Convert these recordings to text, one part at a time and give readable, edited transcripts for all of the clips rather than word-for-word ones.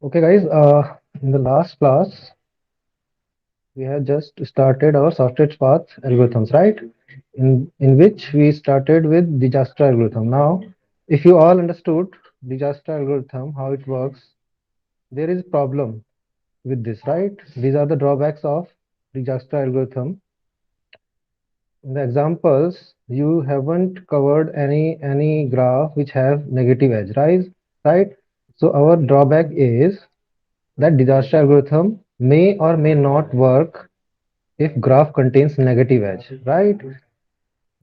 Okay, guys. In the last class, we have just started our shortest path algorithms, right? In which we started with Dijkstra algorithm. Now, if you all understood Dijkstra algorithm, how it works, there is problem with this, right? These are the drawbacks of Dijkstra algorithm. In the examples, you haven't covered any graph which have negative edge, right? So our drawback is that disaster algorithm may or may not work if graph contains negative edge, right?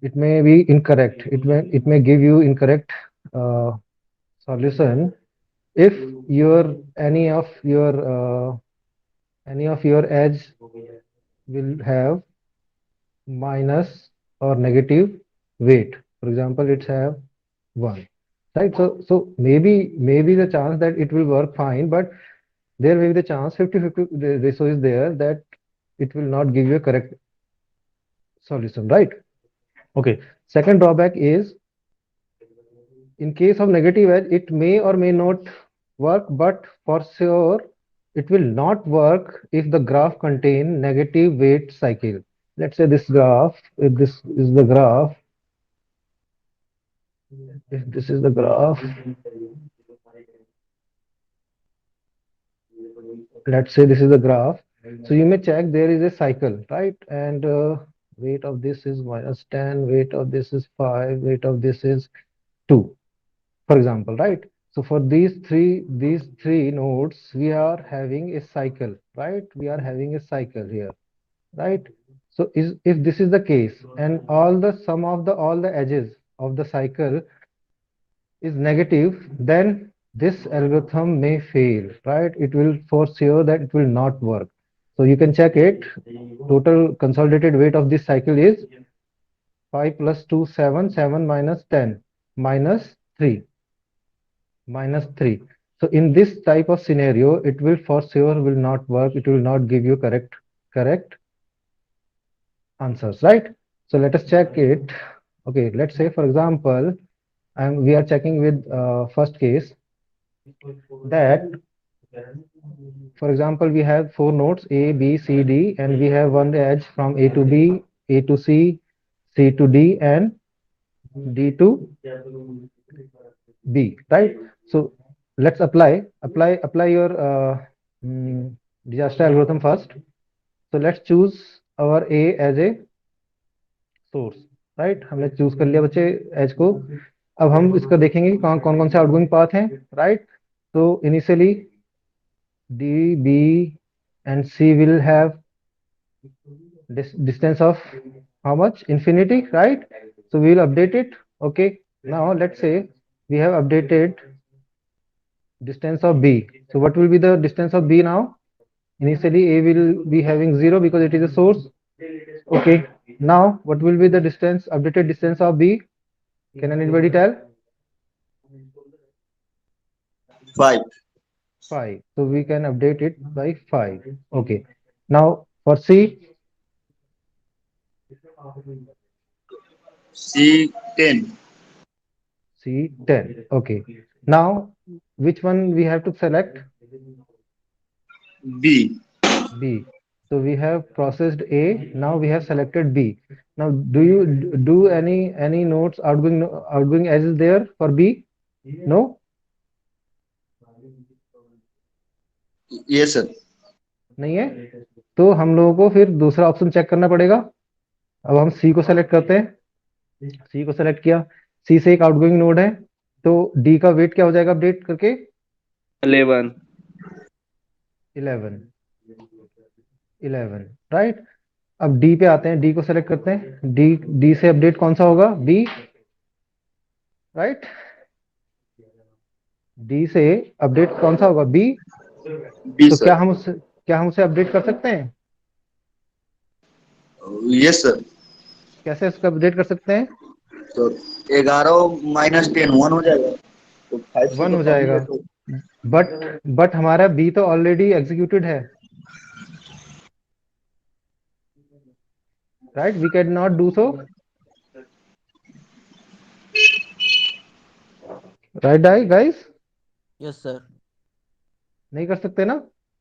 It may be incorrect. It may give you incorrect uh, solution if your any of your edge will have minus or negative weight. For example, it have 1, right? So maybe the chance that it will work fine, but there may be the chance 50-50 ratio is there that it will not give you a correct solution, right? Okay. Second drawback is in case of negative edge, it may or may not work, but for sure it will not work if the graph contain negative weight cycle. Let's say this graph, if this is the graph, if this is the graph, let's say this is the graph. So you may check there is a cycle, right? And weight of this is -10, weight of this is 5, weight of this is 2, for example, right? So for these three nodes, we are having a cycle, right? We are having a cycle here, right? So if this is the case and all the sum of the all the edges of the cycle is negative, then this algorithm may fail, right? It will for sure that it will not work. So you can check it. Total consolidated weight of this cycle is 5 plus 2, 7, 7 minus 10, minus 3, minus 3. So in this type of scenario, it will for sure will not work. It will not give you correct answers, right? So let us check it. Okay, let's say for example, we are checking with first case that for example we have four nodes A, B, C, D, and we have one edge from A to B, A to C, C to D, and D to B, right? So let's apply your mm, disaster algorithm first. So let's choose our A as a source, right? हमने choose कर लिया बच्चे as को. अब हम इसका देखेंगे कि कौन कौन कौन से आउटगोइंग पाथ हैं, राइट? तो initially D, B, and C will have this distance of how much? Infinity, right? So we will update it. Okay. Now let's say we have updated distance of B. So what will be the distance of B now? Initially A will be having 0 because it is a source. Okay. Now what will be the distance, updated distance of B? Can anybody tell? 5. 5. So we can update it by 5. Okay. Now for C, C10. C10. Okay. Now which one we have to select? B. B. So we have processed A. Now we have selected B. Now do you do any nodes outgoing edges there for B? No, Yes, sir. नहीं है. तो हम लोगों को फिर दूसरा option check करना पड़ेगा. अब हम सी को सेलेक्ट करते हैं. सी को सेलेक्ट किया. सी से एक आउटगोइंग नोड है. तो डी का वेट क्या हो जाएगा अपडेट करके? 11. 11. 11, राइट. अब डी पे आते हैं. डी को सेलेक्ट करते हैं. डी डी से अपडेट कौन सा होगा? B, right. डी से अपडेट कौन सा होगा? बी. B, तो sir. क्या हम उसे अपडेट कर सकते हैं? Yes, sir. कैसे उसको अपडेट कर सकते हैं? तो 11 माइनस 10 1 हो जाएगा. तो 5 से 1 तो हो कम ही जाएगा. है तो. बट हमारा बी तो ऑलरेडी एग्जीक्यूटेड है, right. We can not do so, right guys. Yes, sir. नहीं कर सकते ना।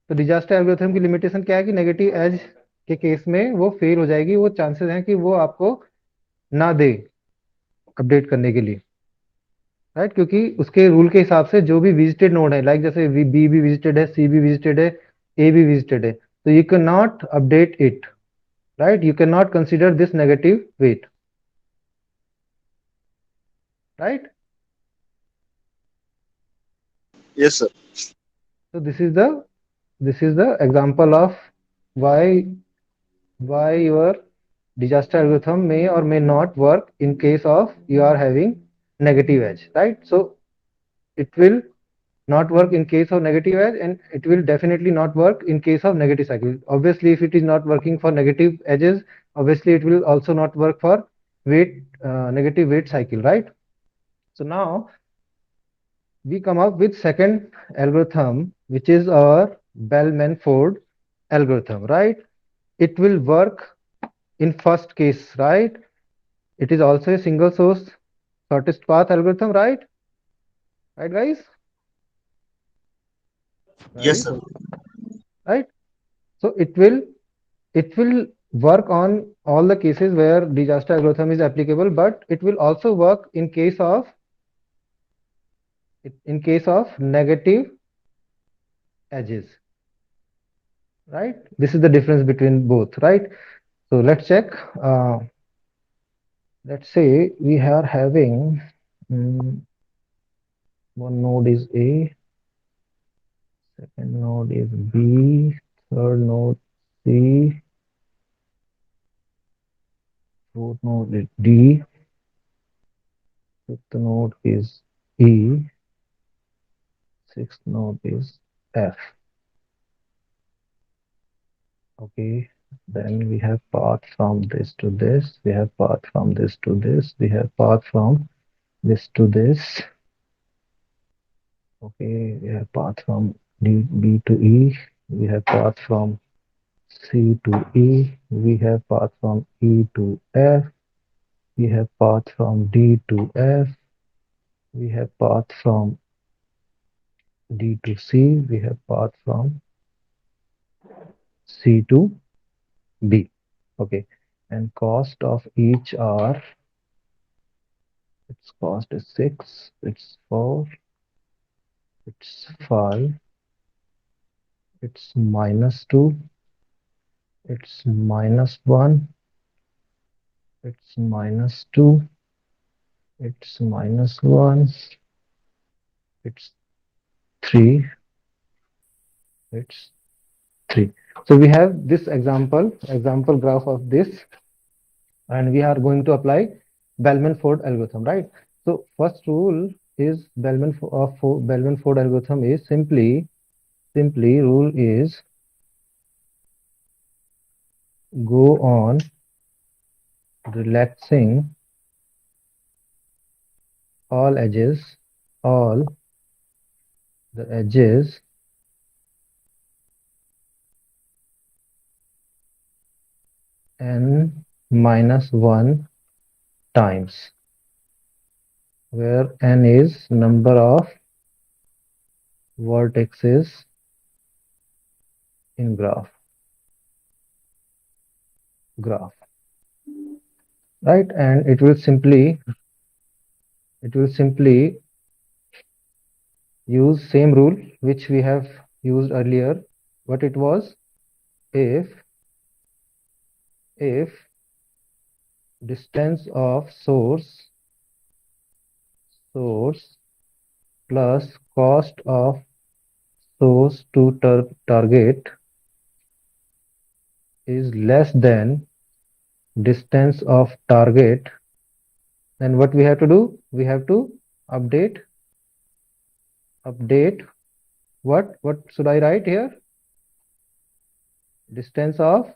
तो डिजास्टर एल्गोरिथम की लिमिटेशन क्या है कि नेगेटिव एज के केस में वो फेल हो जाएगी, वो चांसेस हैं कि वो आपको ना दे अपडेट करने के लिए, राइट। क्योंकि उसके रूल के हिसाब से जो भी विजिटेड नोड है, लाइक जैसे बी भी विजिटेड है, सी भी विजिटेड है, ए भी विजिटेड है, तो you can not update it, right. You can not consider this negative weight, right. Yes sir. So this is the example of why your disaster algorithm may or may not work in case of you are having negative edge, right? So it will not work in case of negative edge, and it will definitely not work in case of negative cycle. Obviously, if it is not working for negative edges, obviously it will also not work for weight negative weight cycle, right? So now we come up with second algorithm, which is our Bell-Manford algorithm, right? It will work in first case, right? It is also a single source shortest path algorithm, right? Right, guys? Yes Guys, sir. right? So it will work on all the cases where disaster algorithm is applicable, but it will also work in case of negative edges, right? This is the difference between both, right? So let's check. Uh, let's say we are having one node is A, second node is B, third node C, fourth node is D, fifth node is E, sixth node is F. Okay, then we have path from this to this, we have path from this to this, we have path from this to this. Okay, we have path from B to E, we have path from C to E, we have path from E to F, we have path from D to F, we have path from D to C, we have path from C to B. Okay, and cost of each are, its cost is 6, it's 4, it's 5, it's -2, it's -1, it's -2, it's -1, it's 3, it's 3. So we have this example graph of this, and we are going to apply Bellman-Ford algorithm, right? So first rule is Bellman-Ford algorithm is simply rule is go on relaxing all edges, all the edges n -1 times, where n is number of vertices in graph, right? And it will simply use same rule which we have used earlier. What it was, if distance of source plus cost of source to target is less than distance of target, then what we have to do? We have to update what should I write here? Distance of,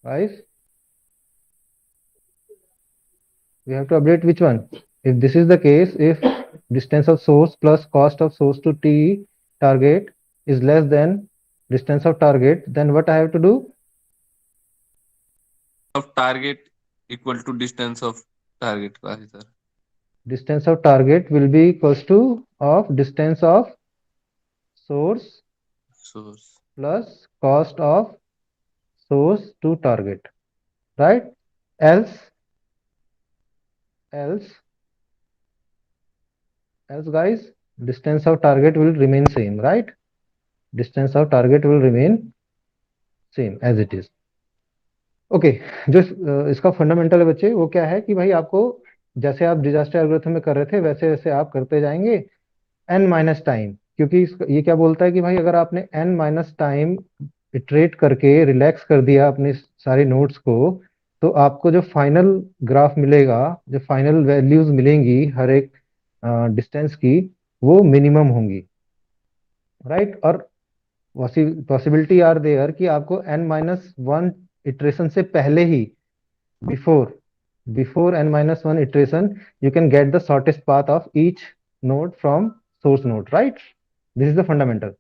guys, we have to update which one? If this is the case, if distance of source plus cost of source to T target is less than distance of target, then what I have to do? of target equal to distance of target, Kahi sir. Distance of target will be equals to of distance of source source. plus cost of source to target, right? Else else guys, distance of target will remain same, right? Distance of target will remain same as it is. Okay, जो इसका fundamental है बच्चे, वो क्या है कि भाई आपको जैसे आप डिजास्टर एल्गोरिथम में कर रहे थे वैसे वैसे आप करते जाएंगे n माइनस टाइम, क्योंकि ये क्या बोलता है कि भाई अगर आपने n माइनस टाइम इटरेट करके रिलैक्स कर दिया अपने सारे नोड्स को, तो आपको जो फाइनल ग्राफ मिलेगा, जो फाइनल वैल्यूज मिलेंगी हर एक डिस्टेंस की, वो मिनिमम होंगी, राइट? और पॉसिबिलिटी आर देयर कि आपको n माइनस वन इटरेशन से पहले ही, before before n minus 1 iteration, you can get the shortest path of each node from source node, right? This is the fundamental,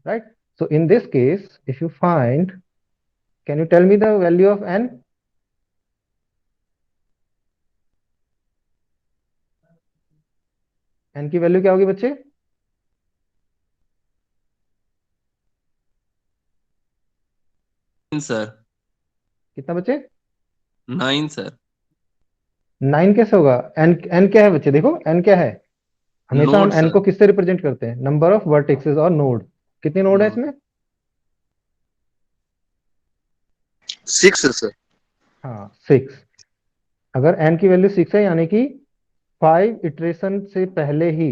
right? So in this case, if you find, can you tell me the value of n? n की value क्या होगी बच्चे? Sir. कितना बच्चे? 9 sir. 9 कैसे होगा? n क्या है बच्चे? देखो n क्या है, हमेशा हम Node n sir. को किससे रिप्रेजेंट करते हैं? नंबर ऑफ वर्टेक्सेस और नोड। कितने नोड है Node. इसमें? 6 है सर। हाँ, 6। अगर n की वैल्यू 6 है, यानी कि 5 इटरेशन से पहले ही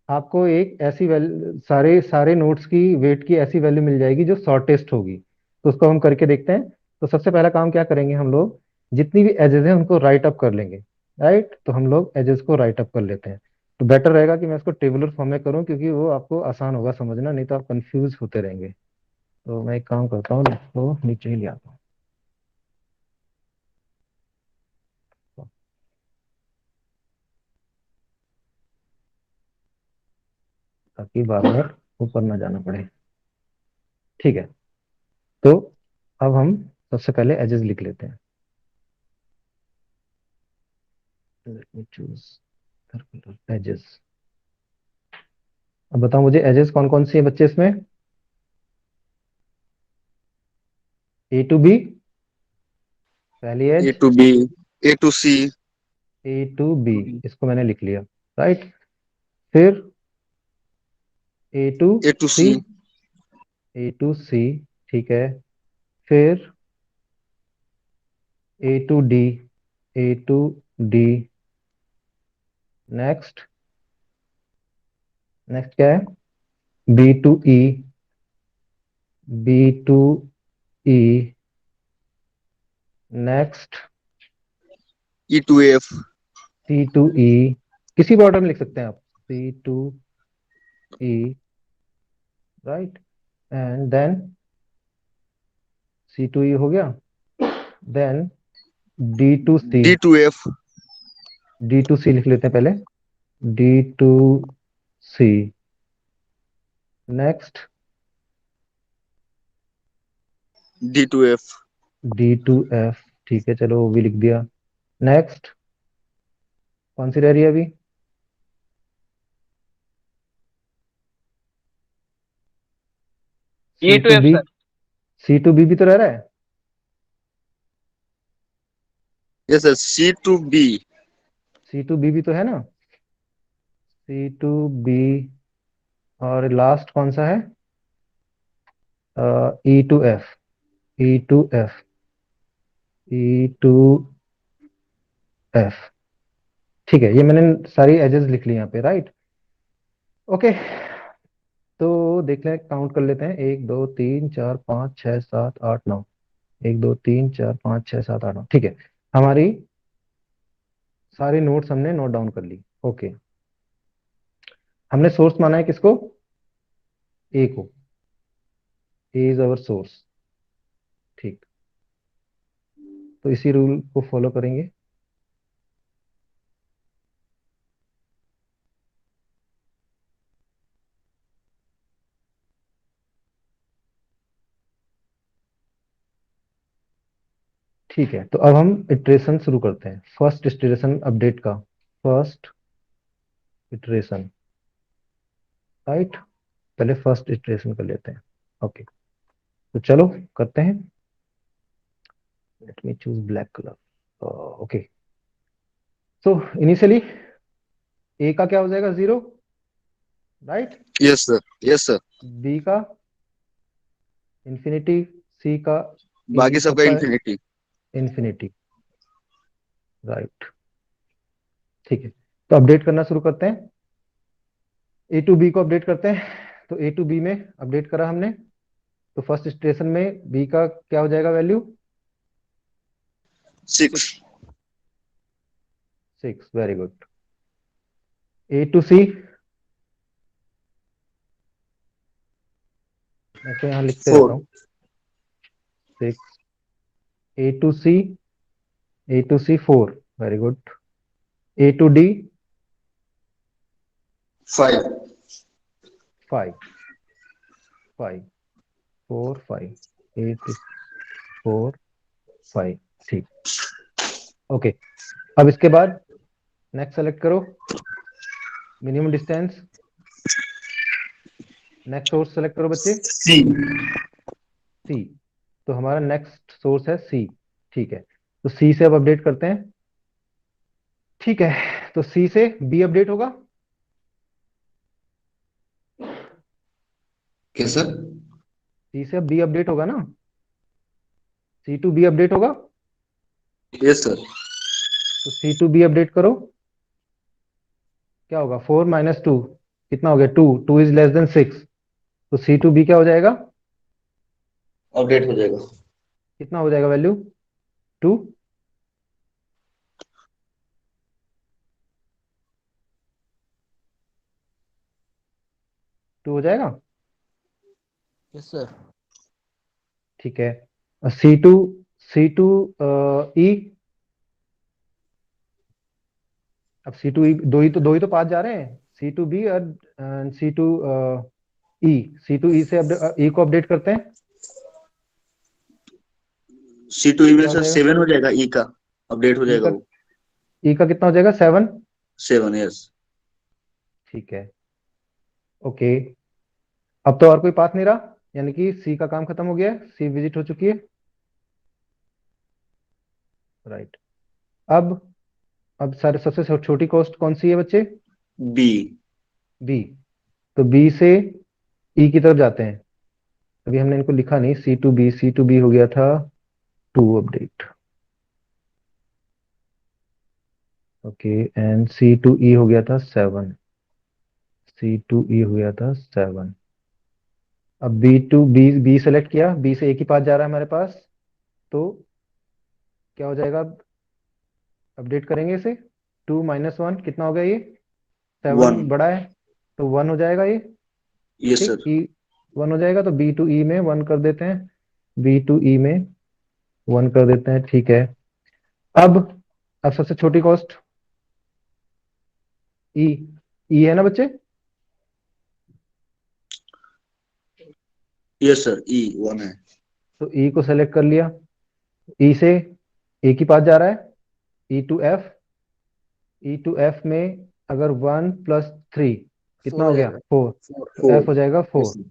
आपको एक ऐसी वैल्यू, सारे सारे नोट्स की वेट की ऐसी वैल्यू मिल जाएगी जो शॉर्टेस्ट होगी। तो उसको हम करके देखते हैं। तो सबसे पहला काम क्या करेंगे हम लोग, जितनी भी एजेस हैं उनको राइट अप कर लेंगे, राइट? तो हम लोग एजेस को राइट अप कर लेते हैं। तो बेटर रहेगा कि मैं इसको टेबुलर फॉर्म में करूं, क्योंकि वो आपको आसान होगा समझना, नहीं तो आप कंफ्यूज होते रहेंगे। तो मैं एक काम करता हूँ, इसको नीचे ही ले आता हूँ ताकि बार बार ऊपर ना जाना पड़े। ठीक है, तो अब हम सबसे पहले एजेस लिख लेते हैं। Let me choose circular edges. अब बताओ मुझे एजेस कौन कौन सी है बच्चे इसमें? ए टू बी पहली a edge, to B, A to C, A to B, इसको मैंने लिख लिया, राइट? फिर A to A to C, C, A to C, ठीक है। फिर A to D, A to D, next, next क्या है? B to E, B to E, next E to F, C to E, किसी भी order में लिख सकते हैं आप, C to E, right? And then C to E हो गया, then D to C, D to F, D to C लिख लेते हैं पहले, D to C, next D to F, D to F, ठीक है, चलो वो भी लिख दिया। नेक्स्ट कौन सी रह रही है अभी? E C to to F B, sir. C to B भी तो रह रहा है। Yes sir, C to B, C to B भी तो है ना, सी टू बी। और लास्ट कौन सा है? E to F, E to F, E to F, ठीक है। ये मैंने सारी एजेस लिख ली यहाँ पे, राइट? ओके, तो देख लें, काउंट कर लेते हैं, 1 2 3 4 5 6 7 8 9, 1 2 3 4 5 6 7 8 9, ठीक है। हमारी सारी नोट्स हमने नोट डाउन कर ली। ओके, हमने सोर्स माना है किसको? ए को, ए इज अवर सोर्स, ठीक। तो इसी रूल को फॉलो करेंगे। ठीक है, तो अब हम इटरेशन शुरू करते हैं, फर्स्ट इटरेशन अपडेट का, फर्स्ट इटरेशन, राइट? पहले फर्स्ट इटरेशन कर लेते हैं। ओके, तो चलो करते हैं। Let me choose black colour. Okay, so initially A का क्या हो जाएगा, 0, right. Yes sir, yes sir. B का इंफिनिटी, सी का बाकी सबका सबका इन्फिनिटी। Infinity, right. ठीक है, तो अपडेट करना शुरू करते हैं। ए टू बी को अपडेट करते हैं। तो ए टू बी में अपडेट करा हमने, तो फर्स्ट स्टेशन में बी का क्या हो जाएगा value, 6। 6, very good. A to C, मैं तो यहाँ लिखते रहता 4। हूँ, 6। A to C, A to C 4, very good. A to D 5। 5, 5, 4, 5, 8, 4, 5, ठीक। ओके, अब इसके बाद नेक्स्ट सेलेक्ट करो, minimum distance. Next source select करो बच्चे, सी। सी। तो हमारा नेक्स्ट सोर्स है सी, ठीक है। तो सी से अब अपडेट करते हैं, ठीक है। तो सी से बी अपडेट होगा, क्या सर? सी से अब बी अपडेट होगा ना, सी टू बी अपडेट होगा। Yes sir. तो सी टू बी अपडेट करो, क्या होगा, 4 - 2 कितना हो गया, 2, 2 इज लेस देन 6। तो सी टू बी क्या हो जाएगा, अपडेट हो जाएगा। कितना हो जाएगा वैल्यू, 2। 2 हो जाएगा, यस सर। ठीक है। सी टू, सी टू ई, अब सी टू ई, दो ही तो पास जा रहे हैं, सी टू बी और सी टू ई। सी टू ई से ई को अपडेट करते हैं, सी टू ई में क्या हो सर जाएगा, 7 हो जाएगा, ई का अपडेट हो ई जाएगा का, वो। ई का कितना हो जाएगा, 7, 7, यस। ठीक है। ओके, अब तो और कोई पाथ नहीं रहा, यानी कि सी का काम खत्म हो गया है, सी विजिट हो चुकी है, राइट। अब सारे सबसे छोटी कॉस्ट कौन सी है बच्चे, बी। बी। तो बी से ई की तरफ जाते हैं। अभी हमने इनको लिखा नहीं, C to B, C to B हो गया था 2 update, okay. And C to E हो गया था 7, सी टू ई हो गया था 7। अब B to B, B select किया, बी से एक ही पास जा रहा है हमारे पास, तो क्या हो जाएगा, अपडेट करेंगे इसे, 2 - 1 कितना हो गया ये, 7 1। बड़ा है, तो 1 हो जाएगा ये, यस ठीक। सर। ई 1 हो जाएगा, तो बी टू ई में 1 कर देते हैं, बी टू ई में 1 कर देते हैं, ठीक है। अब अब सबसे छोटी कॉस्ट ई, ई है ना बच्चे, यस सर, ई 1 है। तो ई को सेलेक्ट कर लिया, ई से एक ही पास जा रहा है, E to F, E to F में अगर 1 + 3 कितना 4 हो हो गया, जाएगा। 4, 4, तो एफ 4। हो जाएगा yes 4, sir.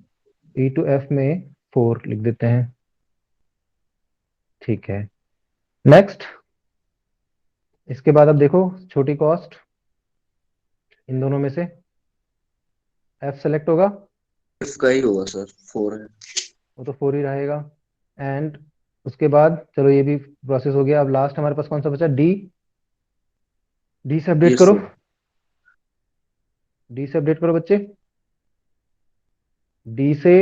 E to F में 4 लिख देते हैं, ठीक है। नेक्स्ट, इसके बाद अब देखो छोटी कॉस्ट इन दोनों में से एफ सेलेक्ट होगा, एफ का ही होगा सर, 4 है। वो तो 4 ही रहेगा। एंड उसके बाद चलो ये भी प्रोसेस हो गया, अब लास्ट हमारे पास कौन सा बचा, डी। डी से अपडेट यस करो, सर। डी से अपडेट करो बच्चे, डी से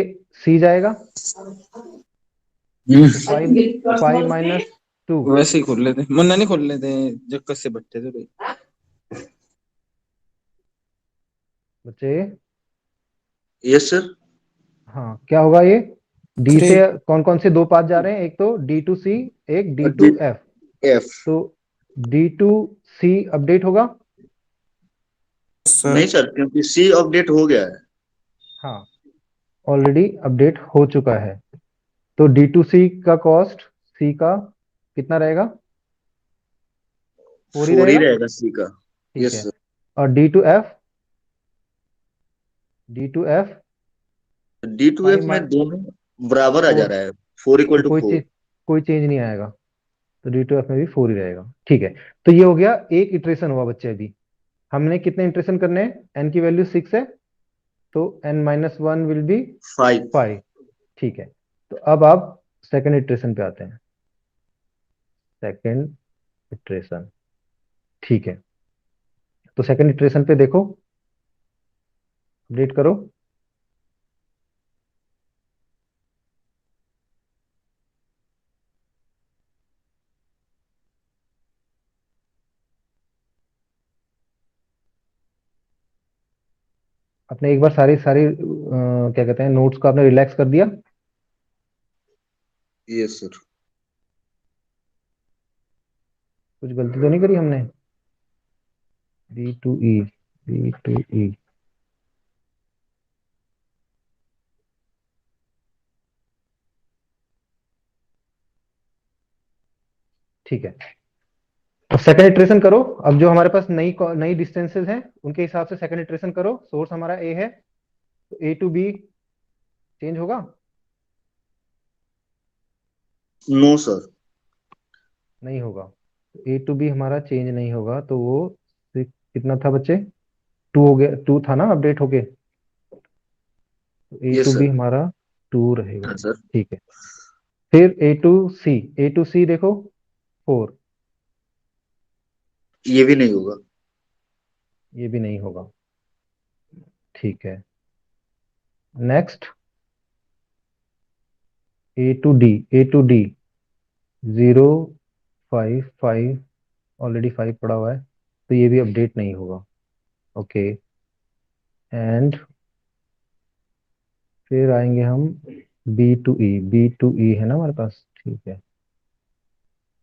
सी जाएगा, तो 5 - 2 वैसे ही खोल लेते, मन्ना नहीं खोल लेते, जक्कस से बट्टे थे भाई। बच्चे, यस सर। हाँ क्या होगा ये, डी से 3 कौन कौन से दो पाथ जा रहे हैं, एक तो डी टू सी, एक डी और टू एफ। एफ। तो डी टू सी अपडेट होगा, सर। नहीं सर, क्योंकि सी अपडेट हो गया है। हाँ ऑलरेडी अपडेट हो चुका है, तो डी टू सी का कॉस्ट सी का कितना रहेगा, 4 ही 4 ही रहेगा, रहेगा सी का। ठीक यस है। सर। और D to F, D to F D to F five में माइनस दोनों बराबर आ जा फोर, रहा है, 4 तो = 4। कोई चेंज नहीं आएगा, तो D2F में भी 4 ही रहेगा। ठीक है, तो ये हो गया एक इटरेशन हुआ बच्चे। अभी हमने कितने इटरेशन करने हैं, n की वैल्यू 6 है, तो n-1 विल बी 5। 5। ठीक है, तो अब आप सेकंड इटरेशन पे आते हैं, सेकंड इटरेशन। ठीक है, तो सेकंड इटरेशन पे देखो, अपडेट करो। आपने एक बार सारी सारी क्या कहते हैं, नोट्स को आपने रिलैक्स कर दिया? Yes sir. कुछ गलती तो नहीं करी हमने? B2E, B2E। ठीक है, तो सेकंड इटरेशन करो। अब जो हमारे पास नई नई डिस्टेंसेस हैं उनके हिसाब से सेकंड इटरेशन करो। सोर्स हमारा A है, तो A to B चेंज होगा? No sir. नहीं होगा। A to B हमारा चेंज नहीं होगा, तो वो कितना था बच्चे, 2 हो गया, 2 था ना अपडेट होके, तो ए यस टू बी सर। हमारा 2 रहेगा। हाँ सर। ठीक है, फिर A to C, A to C देखो 4, ये भी नहीं होगा। ये भी नहीं होगा। ठीक है, next A to D 0 5 5, already 5 पड़ा हुआ है, तो ये भी अपडेट नहीं होगा। ओके, एंड फिर आएंगे हम B to E है ना हमारे पास। ठीक है,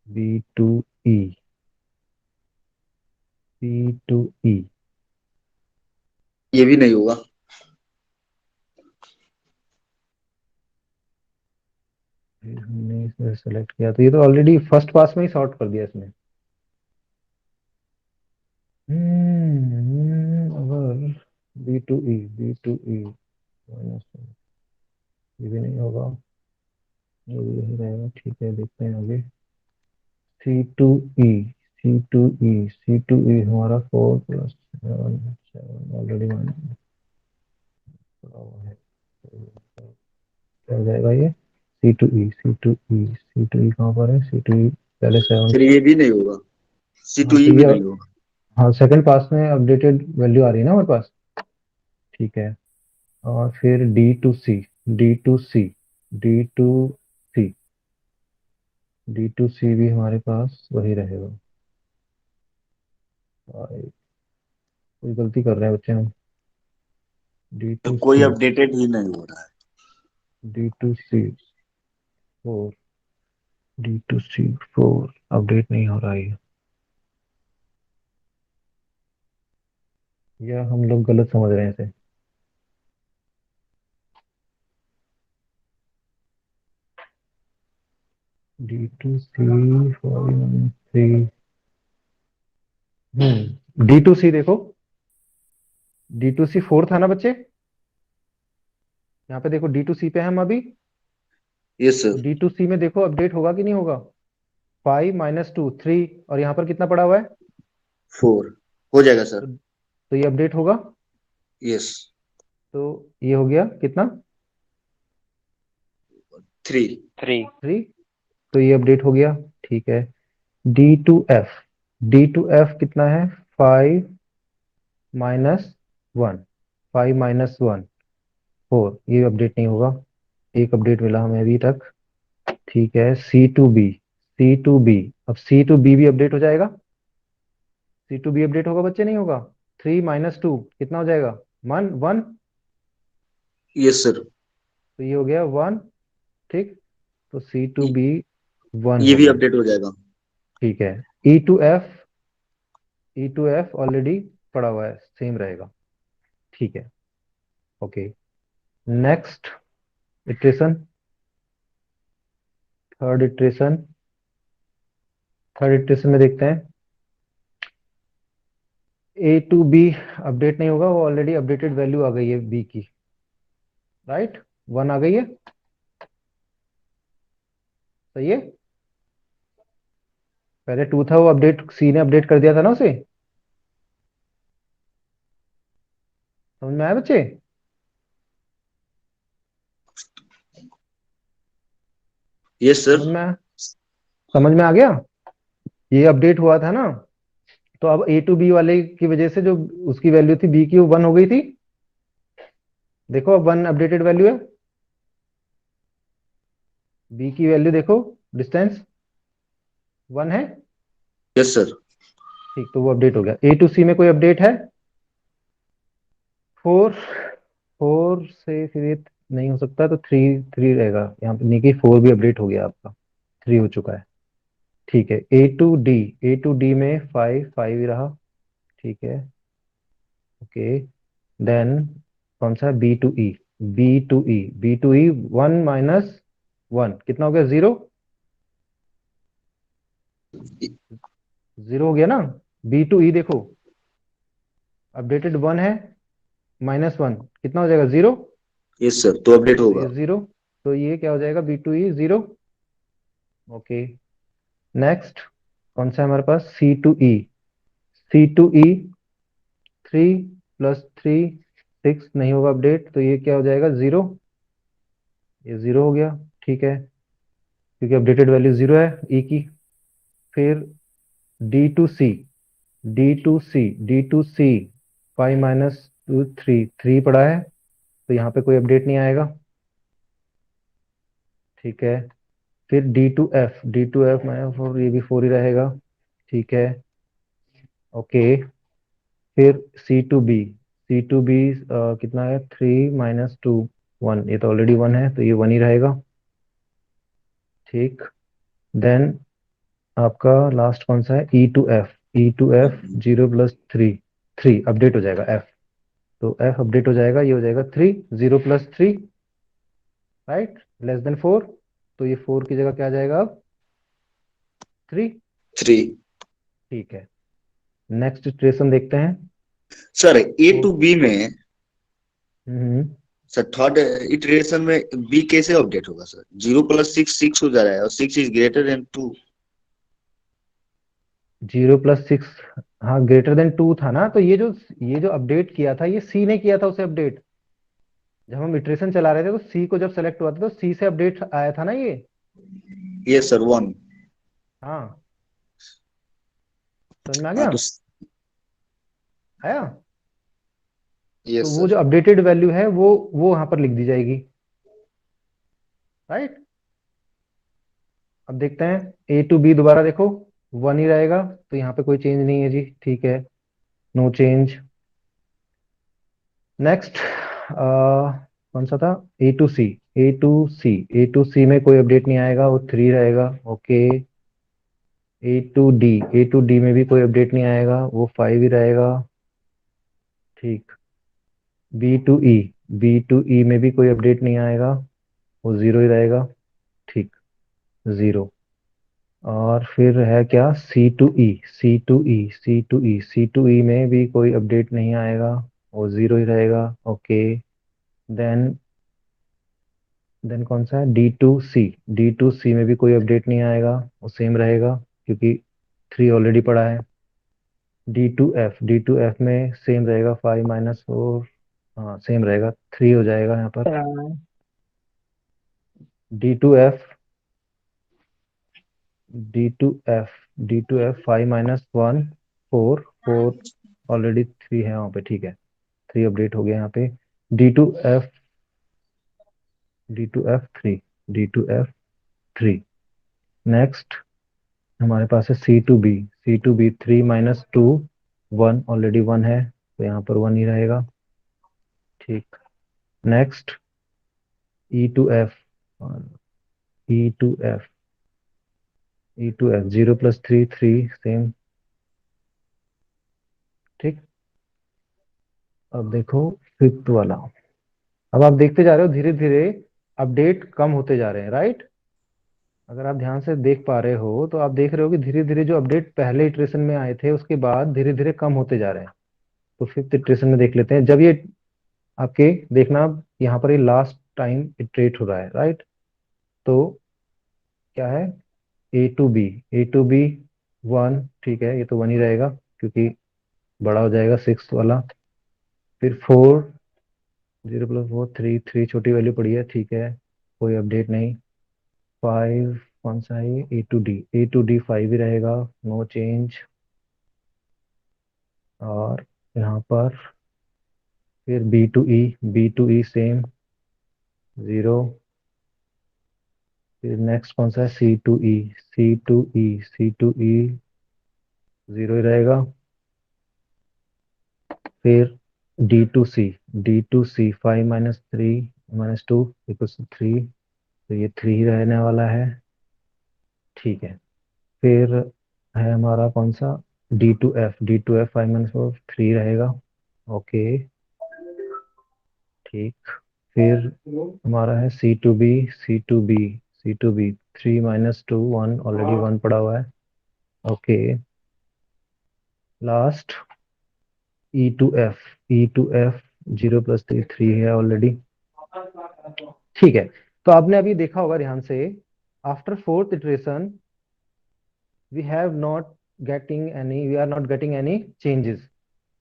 B to E, B to E। ये भी नहीं होगा। फिर हमने इसे सेलेक्ट किया, तो ये तो ऑलरेडी फर्स्ट पास में ही सॉर्ट कर दिया इसने। अगर B to E माइनस, ये भी नहीं होगा, ये भी यही रहेगा। ठीक है, देखते हैं आगे। C to E हमारा 4 + 7 ऑलरेडी पड़ा हुआ है, तो क्या हो जाएगा ये, C to E कहाँ पर है, C to E पहले 7। फिर ये भी नहीं होगा, सी हाँ टू तो ई ये, भी नहीं होगा। हाँ सेकंड पास में अपडेटेड वैल्यू आ रही है ना हमारे पास। ठीक है, और फिर D to C, D to C, D to C भी हमारे पास वही रहेगा। और कोई गलती कर रहे हैं बच्चे हम। डी तो टू कोई सी अपडेटेड ही नहीं हो रहा है। D to C 4, D to C 4 update नहीं हो रहा है, या हम लोग गलत समझ रहे हैं इसे। D to C 4 3। D to C देखो, D to C 4 था ना बच्चे, यहाँ पे देखो D to C पे हम अभी, यस तो सर। D to C में देखो अपडेट होगा कि नहीं होगा। 5 - 2 3, और यहाँ पर कितना पड़ा हुआ है, 4 हो जाएगा सर। तो ये अपडेट होगा। यस। तो ये हो गया कितना, 3। 3, तो ये अपडेट हो गया। ठीक है, D to F कितना है, 5 - 1, 5 - 1 4, ये अपडेट नहीं होगा, एक अपडेट मिला हमें अभी तक। ठीक है, C to B, अब C to B भी अपडेट हो जाएगा। C to B अपडेट होगा बच्चे, नहीं होगा। 3 - 2 कितना हो जाएगा, 1 1, यस सर। तो ये हो गया 1। ठीक, तो C to B 1 ये हो भी गया। अपडेट हो जाएगा। ठीक है, E to F ऑलरेडी पड़ा हुआ है, सेम रहेगा। ठीक है, okay, next iteration, third iteration. Third iteration में देखते हैं, A to B अपडेट नहीं होगा, वो ऑलरेडी अपडेटेड वैल्यू आ गई है B की, राइट। 1 आ गई है, सही है। पहले 2 था, वो अपडेट सी ने अपडेट कर दिया था ना उसे। समझ में आया बच्चे? यस समझ सर। में आया? समझ में आ गया? ये अपडेट हुआ था ना, तो अब ए टू बी वाले की वजह से जो उसकी वैल्यू थी बी की, वो 1 हो गई थी। देखो अब 1 अपडेटेड वैल्यू है, बी की वैल्यू देखो, डिस्टेंस 1 है। Yes sir. ठीक, तो वो अपडेट हो गया। ए टू सी में कोई अपडेट है? 4, 4 से फिर ये नहीं हो सकता, तो 3, 3 रहेगा यहाँ पे, नहीं कि 4 भी अपडेट हो गया आपका, 3 हो चुका है। ठीक है, A to D, A to D में 5, 5 ही रहा। ठीक है, ओके। देन कौन सा? B to E, B to E, B to E 1 minus 1 कितना हो गया? 0, 0 हो गया ना। बी टू ई देखो, अपडेटेड 1 है, -1 कितना हो जाएगा? 0। यस सर, तो अपडेट तो ये होगा। 0, तो ये क्या हो जाएगा? B to E 0। Okay, next कौन सा है हमारे पास? सी टू ई, सी टू ई 3 + 3 6 नहीं होगा अपडेट, तो ये क्या हो जाएगा? 0। ये 0 हो गया, ठीक है, क्योंकि अपडेटेड वैल्यू 0 है ई की। फिर D to C, D to C, D to C 5 - 2 3, 3 पड़ा है, तो यहाँ पे कोई अपडेट नहीं आएगा। ठीक है, फिर D to F, D to F -4, ये भी 4 ही रहेगा। ठीक है, ओके। फिर C to B, C to B कितना है? 3 - 2 1, ये तो ऑलरेडी 1 है, तो ये 1 ही रहेगा। ठीक, देन आपका लास्ट कौन सा है? E to F, E to F 0 + 3, 3 update हो जाएगा एफ, तो एफ अपडेट हो जाएगा, ये हो जाएगा 3, 0 + 3, राइट, <<4। तो ये 4 की जगह क्या आ जाएगा अब? 3। 3। ठीक है, नेक्स्ट इटरेशन देखते हैं। सर ए तो टू बी में, हम्म सर थर्ड इटरेशन में बी कैसे अपडेट होगा सर? 0 + 6 6 हो जा रहा है, और 6 इज ग्रेटर देन 2। 0 + 6, हाँ ग्रेटर देन 2 था ना, तो ये जो अपडेट किया था, ये सी ने किया था उसे अपडेट। जब हम इटरेशन चला रहे थे, तो सी को जब सेलेक्ट हुआ था, तो सी से अपडेट आया था ना ये। Yes sir, 1। हाँ, समझ में आ हाँ गया? तो आया? तो यस वो जो सर। अपडेटेड वैल्यू है, वो वहां पर लिख दी जाएगी, राइट। अब देखते हैं ए टू बी, दोबारा देखो 1 ही रहेगा, तो यहाँ पे कोई चेंज नहीं है जी, ठीक है, नो चेंज। नेक्स्ट कौन सा था? A to C, A to C, A to C में कोई अपडेट नहीं आएगा, वो 3 रहेगा, okay. A to D, A to D में भी कोई अपडेट नहीं आएगा, वो 5 ही रहेगा, ठीक। B to E, B to E में भी कोई अपडेट नहीं आएगा, वो 0 ही रहेगा, ठीक, 0। और फिर है क्या? C to E, C to E, C to E, C to E में भी कोई अपडेट नहीं आएगा, वो 0 ही रहेगा, ओके। देन देन कौन सा है? D to C, D to C में भी कोई अपडेट नहीं आएगा, वो सेम रहेगा, क्योंकि 3 ऑलरेडी पड़ा है। D to F, D to F में सेम रहेगा, 5 - 4, हाँ सेम रहेगा, 3 हो जाएगा यहाँ पर। D to F, D to F, D to F 5 - 1 4, 4 already 3 है वहाँ पे, ठीक है, 3 अपडेट हो गया यहाँ पे। D to F, D to F 3, D to F 3। Next हमारे पास है C to B, C to B 3 - 2 1, already 1 है, तो यहाँ पर 1 ही रहेगा, ठीक। Next E to F, E to F, E to F 0 + 3 3 same, ठीक। अब देखो फिफ्थ वाला, अब आप देखते जा रहे हो धीरे धीरे अपडेट कम होते जा रहे हैं, राइट। अगर आप ध्यान से देख पा रहे हो, तो आप देख रहे हो कि धीरे धीरे जो अपडेट पहले इटरेशन में आए थे, उसके बाद धीरे धीरे कम होते जा रहे हैं। तो फिफ्थ इटरेशन में देख लेते हैं, जब ये आपके देखना, यहाँ पर ये लास्ट टाइम इटरेट हो रहा है, राइट। तो क्या है, ए टू बी 1, ठीक है, ये तो 1 ही रहेगा क्योंकि बड़ा हो जाएगा 6 वाला। फिर 4, 0 + 4 3, 3 छोटी वैल्यू पड़ी है, ठीक है, कोई अपडेट नहीं। 5 कौन सा है, ए टू डी 5 ही रहेगा, नो चेंज। और यहाँ पर फिर बी टू ई सेम 0। फिर नेक्स्ट कौन सा है, सी टू ई 0 ही रहेगा। फिर डी टू सी 5 - 3 - 2 = 3, तो ये 3 ही रहने वाला है, ठीक है। फिर है हमारा कौन सा, डी टू एफ 5 - 4 3 रहेगा, ओके, ठीक। फिर हमारा है सी टू बी 3 - 2 1, ऑलरेडी 1 पड़ा हुआ है, okay. Last E to F 0 + 3 3 है ऑलरेडी, ठीक है। तो आपने अभी देखा होगा ध्यान से, after fourth iteration we are not getting any changes,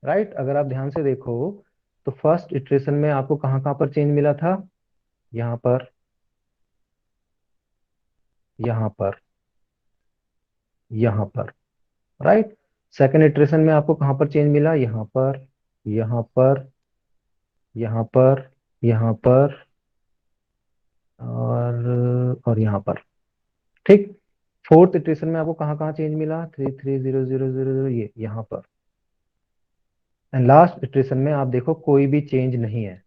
right. अगर आप ध्यान से देखो तो फर्स्ट इटरेशन में आपको कहाँ कहाँ पर चेंज मिला था, यहाँ पर, यहाँ पर, यहाँ पर, राइट। सेकंड इटरेशन में आपको कहाँ पर चेंज मिला, यहाँ पर, यहाँ पर, यहाँ पर, यहाँ पर, और यहाँ पर, ठीक। फोर्थ इटरेशन में आपको कहाँ कहाँ चेंज मिला, 3 3 0 0 0 0, ये यहाँ पर। एंड लास्ट इटरेशन में आप देखो कोई भी चेंज नहीं है,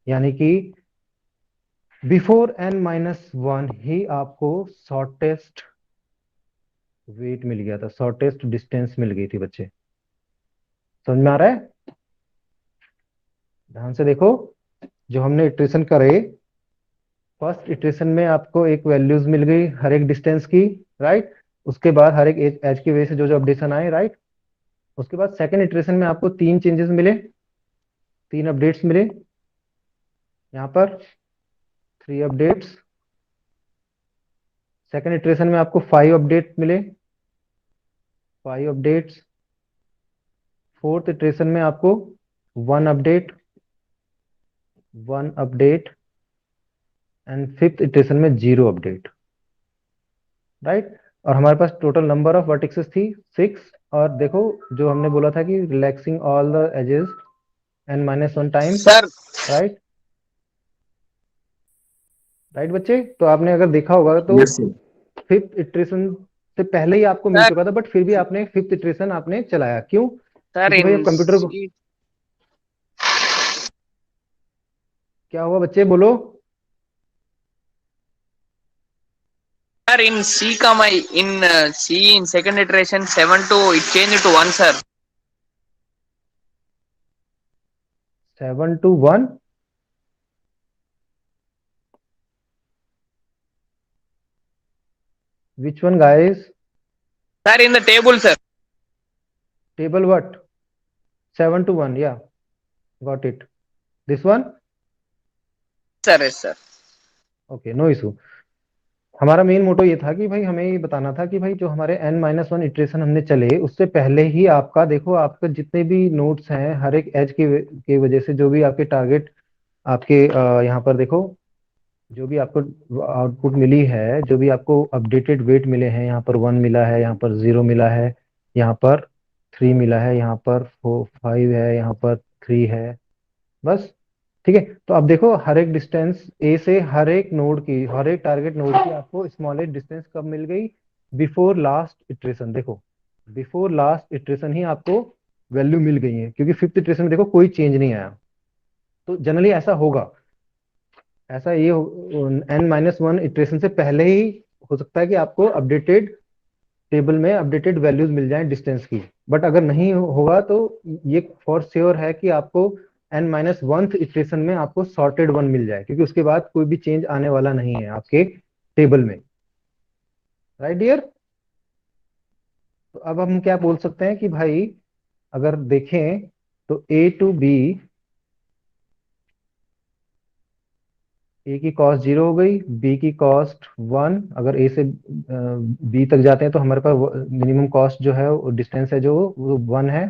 यानी कि बिफोर n - 1 ही आपको शॉर्टेस्ट वेट मिल गया था, शॉर्टेस्ट डिस्टेंस मिल गई थी बच्चे। समझ में आ रहा है, ध्यान से देखो, जो हमने इटरेशन करे, फर्स्ट इटरेशन में आपको एक वैल्यूज मिल गई हर एक डिस्टेंस की, राइट। उसके बाद हर एक एज की वजह से जो जो अपडेशन आए, राइट। उसके बाद सेकंड इटरेशन में आपको 3 चेंजेस मिले, 3 अपडेट्स मिले, यहाँ पर 3 अपडेट्स। सेकंड इटरेशन में आपको 5 अपडेट मिले, 5 अपडेट्स। फोर्थ इटरेशन में आपको 1 update, 1 update. And fifth iteration में 0 अपडेट, राइट। और हमारे पास टोटल नंबर ऑफ वर्टिसेस थी 6। और देखो, जो हमने बोला था कि relaxing all the edges n - 1 times, sir right. Right बच्चे, तो आपने अगर देखा होगा तो यस सर। फिफ्थ इटरेशन से पहले ही आपको मिल सर चुका था, बट फिर भी आपने फिफ्थ इटरेशन आपने चलाया, क्यों? सर क्योंकि भाई अब इन कंप्यूटर को सी क्या हुआ बच्चे, बोलो। Sir in C comma in second iteration 7 to it changed to 1 sir. 7 to 1, which one guys? Sir in the table sir. Table what? 7 to 1, yeah, got it. This one, Sir yes sir. okay, no issue। हमारा main motto ये था कि भाई हमें ये बताना था कि भाई जो हमारे n - 1 इटरेशन हमने चले, उससे पहले ही आपका देखो, आपका जितने भी नोड्स हैं, हर एक एज की वजह से जो भी आपके टारगेट, आपके यहाँ पर देखो, जो भी आपको आउटपुट मिली है, जो भी आपको अपडेटेड वेट मिले हैं, यहाँ पर 1 मिला है, यहाँ पर 0 मिला है, यहाँ पर 3 मिला है, यहाँ पर 5 है, यहाँ पर 3 है, बस, ठीक है। तो अब देखो, हर एक डिस्टेंस ए से हर एक नोड की, हर एक टारगेट नोड की आपको स्मॉलेस्ट डिस्टेंस कब मिल गई, बिफोर लास्ट इटरेशन। देखो, बिफोर लास्ट इटरेशन ही आपको वैल्यू मिल गई है, क्योंकि फिफ्थ इटरेशन में देखो कोई चेंज नहीं आया। तो जनरली ऐसा होगा, ऐसा ये n - 1 इटरेशन से पहले ही हो सकता है कि आपको अपडेटेड टेबल में अपडेटेड वैल्यूज मिल जाएं डिस्टेंस की। बट अगर नहीं होगा तो ये फॉर श्योर है कि आपको n - 1 इटरेशन में आपको सॉर्टेड 1 मिल जाए, क्योंकि उसके बाद कोई भी चेंज आने वाला नहीं है आपके टेबल में, राइट डियर। तो अब हम क्या बोल सकते हैं कि भाई अगर देखें तो ए की कॉस्ट 0 हो गई, बी की कॉस्ट 1, अगर ए से बी तक जाते हैं तो हमारे पास मिनिमम कॉस्ट जो है, डिस्टेंस है जो वो 1 है,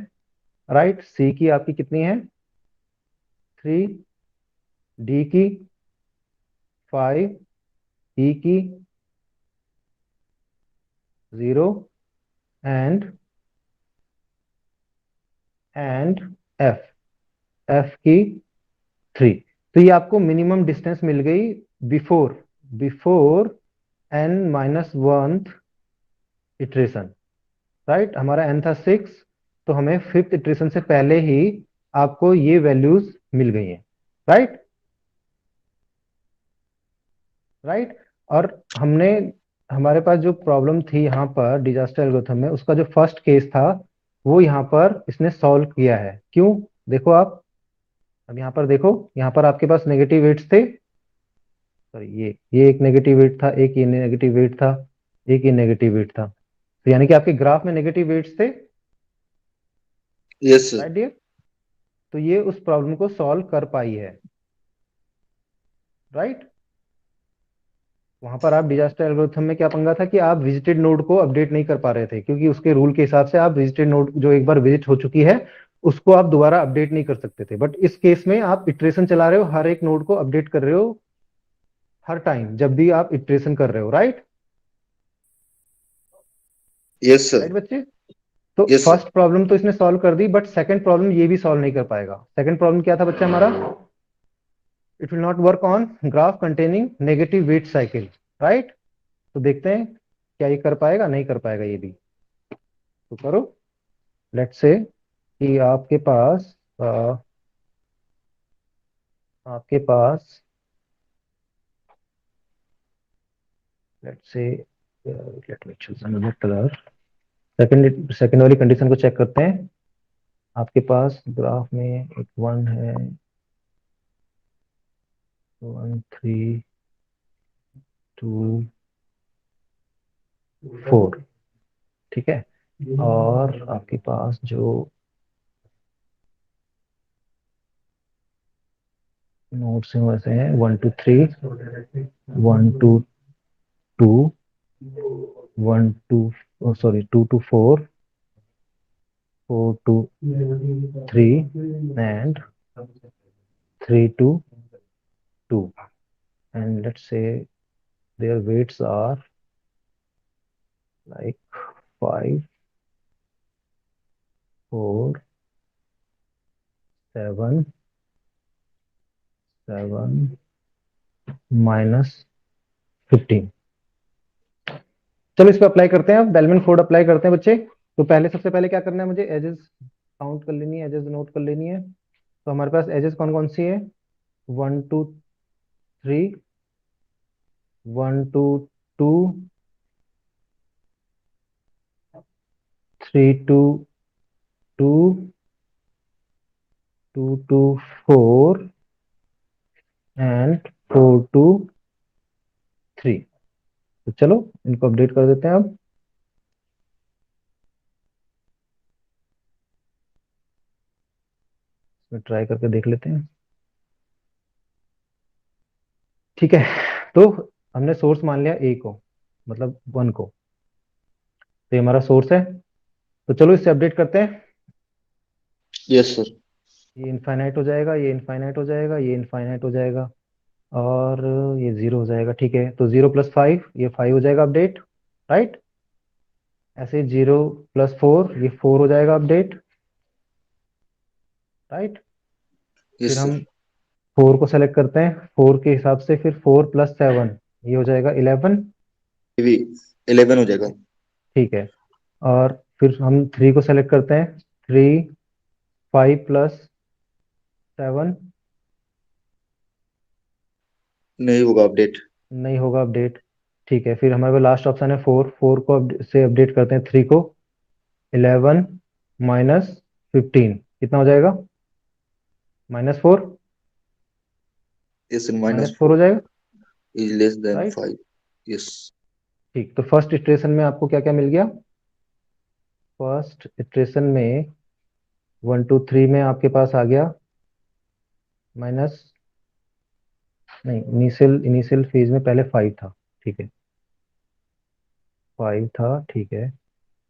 राइट। सी की आपकी कितनी है, 3, डी की 5, ई की 0, एंड एंड एफ एफ की 3। तो ये आपको मिनिमम डिस्टेंस मिल गई before before n-1 iteration, right. हमारा n था 6, तो हमें 5th इटरेशन से पहले ही आपको ये वैल्यूज मिल गई हैं, राइट राइट। और हमने हमारे पास जो प्रॉब्लम थी यहाँ पर डिजास्टर एल्गोरिथम में, उसका जो फर्स्ट केस था वो यहाँ पर इसने सॉल्व किया है। क्यों, देखो आप, अब यहाँ पर देखो, यहाँ पर आपके पास नेगेटिव वेट्स थे, सॉरी ये एक नेगेटिव वेट था, एक ये नेगेटिव वेट था, एक ये नेगेटिव वेट था, तो यानी कि आपके ग्राफ में नेगेटिव वेट्स थे, यस सर। Right dear. तो ये उस प्रॉब्लम को सॉल्व कर पाई है, राइट। वहां पर आप डिजास्टर एल्गोरिथम में क्या पंगा था कि आप विजिटेड नोड को अपडेट नहीं कर पा रहे थे, क्योंकि उसके रूल के हिसाब से आप विजिटेड नोड जो एक बार विजिट हो चुकी है उसको आप दोबारा अपडेट नहीं कर सकते थे। बट इस केस में आप इटरेशन चला रहे हो, हर एक नोड को अपडेट कर रहे हो हर टाइम जब भी आप इटरेशन कर रहे हो, राइट यस सर। राइट बच्चे। तो यस सर। फर्स्ट प्रॉब्लम तो इसने सॉल्व कर दी, बट सेकंड प्रॉब्लम ये भी सॉल्व नहीं कर पाएगा। सेकंड प्रॉब्लम क्या था बच्चा हमारा, it will not work on graph containing negative weight cycle, right. तो देखते हैं क्या ये कर पाएगा, नहीं कर पाएगा ये भी। तो करो, लेट्स से कि आपके पास let's say, let me choose another colour. Second वाली कंडीशन को चेक करते हैं। आपके पास ग्राफ में एक 1 है, 1 3 2 4, ठीक है। और आपके पास जो नोड्स हैं वैसे हैं 1 2 3, 1 2 2, 1 2, sorry 2 2 4, 4 2 3, and 3 2 2, and let's say their weights are like 5 4 7 7 -15। चलो इस पे अप्लाई करते हैं, अब बेलमैन फोर्ड अप्लाई करते हैं बच्चे। तो पहले सबसे पहले क्या करना है, मुझे एजेस काउंट कर लेनी है, एजेस नोट कर लेनी है। तो हमारे पास एजेस कौन कौन सी है, 1 2 3, 1 2 2, 3 2 2, 2 2 4, एंड 4 2 3। तो चलो इनको अपडेट कर देते हैं अब। इसमें ट्राई करके देख लेते हैं, ठीक है। तो हमने सोर्स मान लिया ए को, मतलब 1 को, तो ये हमारा सोर्स है। तो चलो इससे अपडेट करते हैं। Yes sir. ये इनफाइनाइट हो जाएगा, ये इनफाइनाइट हो जाएगा, ये इनफाइनाइट हो जाएगा, और ये 0 हो जाएगा, ठीक है। तो 0 + 5, ये 5 हो जाएगा अपडेट, राइट। ऐसे 0 + 4, ये 4 हो जाएगा अपडेट, राइट। फिर यस हम सर। 4 को सेलेक्ट करते हैं, 4 के हिसाब से फिर 4 + 7, ये हो जाएगा 11, ये भी 11 हो जाएगा। ठीक है। और फिर हम 3 को सेलेक्ट करते हैं, 3 5 + 7, नहीं होगा अपडेट। नहीं होगा अपडेट, ठीक है। फिर हमारे पास लास्ट ऑप्शन है 4, 4 को से अपडेट करते हैं 3 को, 11 -15 कितना हो जाएगा, -4, यस सर, माइनस -4 फोर हो जाएगा, is less than right. 5। Yes. ठीक, तो फर्स्ट इटरेशन में आपको क्या क्या मिल गया, फर्स्ट इटरेशन में 1 2 3 में आपके पास आ गया नहीं, इनिशियल फेज में पहले 5 था, ठीक है, 5 था, ठीक है,